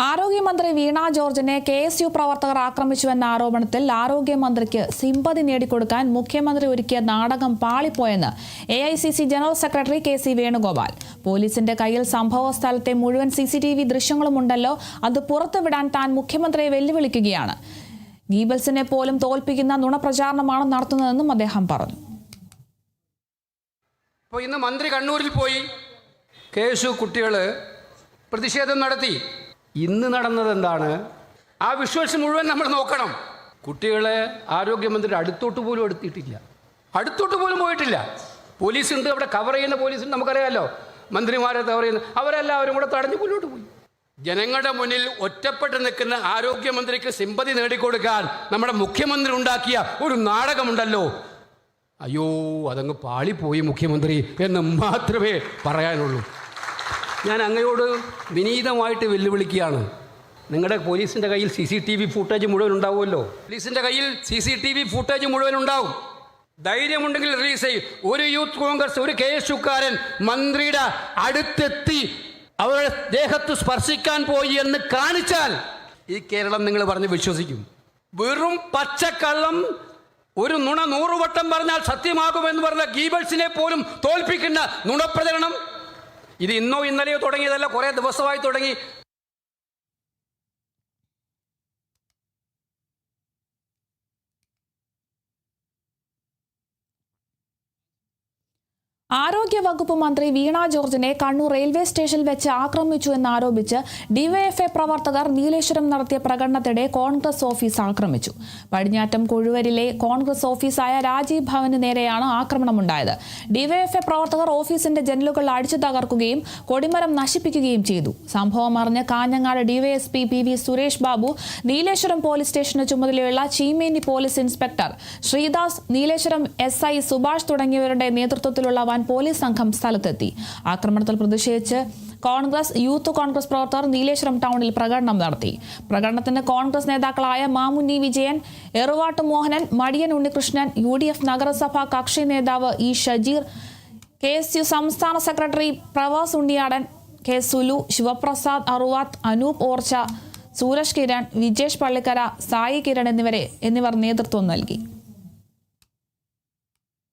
ആരോഗ്യമന്ത്രി വീണ ജോർജിനെ കെഎസ്യു പ്രവർത്തകർ ആക്രമിച്ചുവെന്ന ആരോപണത്തിൽ ആരോഗ്യമന്ത്രിക്ക് സിമ്പതി നേടിക്കൊടുക്കാൻ മുഖ്യമന്ത്രി ഒരുക്കിയ നാടകം പാളിപ്പോയെന്ന് എഐസിസി ജനറൽ സെക്രട്ടറി കെ.സി. വേണുഗോപാൽ. പോലീസിന്റെ കയ്യിൽ സംഭവ സ്ഥലത്തെ മുഴുവൻ സിസിടിവി ദൃശ്യങ്ങളുമുണ്ടല്ലോ, അത് പുറത്തുവിടാൻ താൻ മുഖ്യമന്ത്രിയെ വെല്ലുവിളിക്കുകയാണ്. ഗീബൽസിനെ പോലും തോൽപ്പിക്കുന്ന നുണപ്രചാരണമാണ് നടത്തുന്നതെന്നും അദ്ദേഹം പറഞ്ഞു. ഇന്ന് മന്ത്രി കണ്ണൂരിൽ പോയി കെഎസ്യു കുട്ടികൾ പ്രതിഷേധം നടത്തി. ഇന്ന് നടന്നത് എന്താണ്? ആ വിഷ്വൽസ് മുഴുവൻ നമ്മൾ നോക്കണം. കുട്ടികളെ ആരോഗ്യമന്ത്രിയുടെ അടുത്തോട്ട് പോലും എടുത്തിട്ടില്ല, അടുത്തോട്ട് പോലും പോയിട്ടില്ല. പോലീസുണ്ട്, അവിടെ കവർ ചെയ്യുന്ന പോലീസുണ്ട്, നമുക്കറിയാമല്ലോ, മന്ത്രിമാരെ കവർ ചെയ്യുന്ന അവരെല്ലാവരും കൂടെ തടഞ്ഞു മുന്നോട്ട് പോയി. ജനങ്ങളുടെ മുന്നിൽ ഒറ്റപ്പെട്ട് നിൽക്കുന്ന ആരോഗ്യമന്ത്രിക്ക് സിമ്പതി നേടിക്കൊടുക്കാൻ നമ്മുടെ മുഖ്യമന്ത്രി ഉണ്ടാക്കിയ ഒരു നാടകമുണ്ടല്ലോ, അയ്യോ അതങ്ങ് പാളിപ്പോയി മുഖ്യമന്ത്രി എന്ന് മാത്രമേ പറയാനുള്ളൂ. ഞാൻ അങ്ങയോട് വിനീതമായിട്ട് വെല്ലുവിളിക്കുകയാണ്. നിങ്ങളുടെ പോലീസിൻ്റെ കയ്യിൽ CCTV ഫുട്ടേജ് മുഴുവൻ ഉണ്ടാവുമല്ലോ, പോലീസിൻ്റെ കയ്യിൽ CCTV ഫുട്ടേജ് മുഴുവൻ ഉണ്ടാവും. ധൈര്യമുണ്ടെങ്കിൽ റിലീസ് ചെയ്യും. ഒരു യൂത്ത് കോൺഗ്രസ്, ഒരു KSUക്കാരൻ മന്ത്രിയുടെ അടുത്തെത്തി അവരുടെ ദേഹത്ത് സ്പർശിക്കാൻ പോയി എന്ന് കാണിച്ചാൽ ഈ കേരളം നിങ്ങൾ പറഞ്ഞ് വിശ്വസിക്കും. വെറും പച്ചക്കള്ളം, ഒരു നുണ 100 വട്ടം പറഞ്ഞാൽ സത്യമാകുമെന്ന് പറഞ്ഞ ഗീബൽസിനെ പോലും തോൽപ്പിക്കുന്ന നുണപ്രചരണം ഇത് ഇന്നോ ഇന്നലെയോ തുടങ്ങിയതല്ല, കുറേ ദിവസമായി തുടങ്ങി. ആരോഗ്യവകുപ്പ് മന്ത്രി വീണ ജോർജിനെ കണ്ണൂർ റെയിൽവേ സ്റ്റേഷനിൽ വെച്ച് ആക്രമിച്ചു എന്നാരോപിച്ച് ഡിവൈഎഫ്ഐ പ്രവർത്തകർ നീലേശ്വരം നടത്തിയ പ്രകടനത്തിനിടെ കോൺഗ്രസ് ഓഫീസ് ആക്രമിച്ചു. പടിഞ്ഞാറ്റം കൊഴുവരിലെ കോൺഗ്രസ് ഓഫീസായ രാജീവ് ഭവന് നേരെയാണ് ആക്രമണമുണ്ടായത്. ഡിവൈഎഫ്ഐ പ്രവർത്തകർ ഓഫീസിന്റെ ജനലുകൾ അടിച്ചു തകർക്കുകയും കൊടിമരം നശിപ്പിക്കുകയും ചെയ്തു. സംഭവം അറിഞ്ഞ് Kanhangad DYSP PV Suresh Babu, Nileshwaram police സ്റ്റേഷന് ചുമതലയുള്ള Cheemeni police inspector Sreedas, Nileshwaram SI Subhash തുടങ്ങിയവരുടെ നേതൃത്വത്തിലുള്ള പോലീസ് സംഘം സ്ഥലത്തെത്തി. ആക്രമണത്തിൽ പ്രതിഷേധിച്ച് യൂത്ത് കോൺഗ്രസ് പ്രവർത്തകർ നീലേശ്വരം ടൗണിൽ പ്രകടനം നടത്തി. പ്രകടനത്തിന് കോൺഗ്രസ് നേതാക്കളായ മാമുന്നി വിജയൻ, എറുവാട്ട് മോഹനൻ, മടിയൻ ഉണ്ണികൃഷ്ണൻ, UDF നഗരസഭാ കക്ഷി നേതാവ് E ഷജീർ, KSU സംസ്ഥാന സെക്രട്ടറി പ്രവാസ് ഉണ്ണിയാടൻ, K സുലു, ശിവപ്രസാദ് അറുവാത്ത്, അനൂപ് ഓർച്ച, സൂരജ് കിരൺ, വിജേഷ് പള്ളിക്കര, സായി കിരൺ എന്നിവർ നേതൃത്വം നൽകി.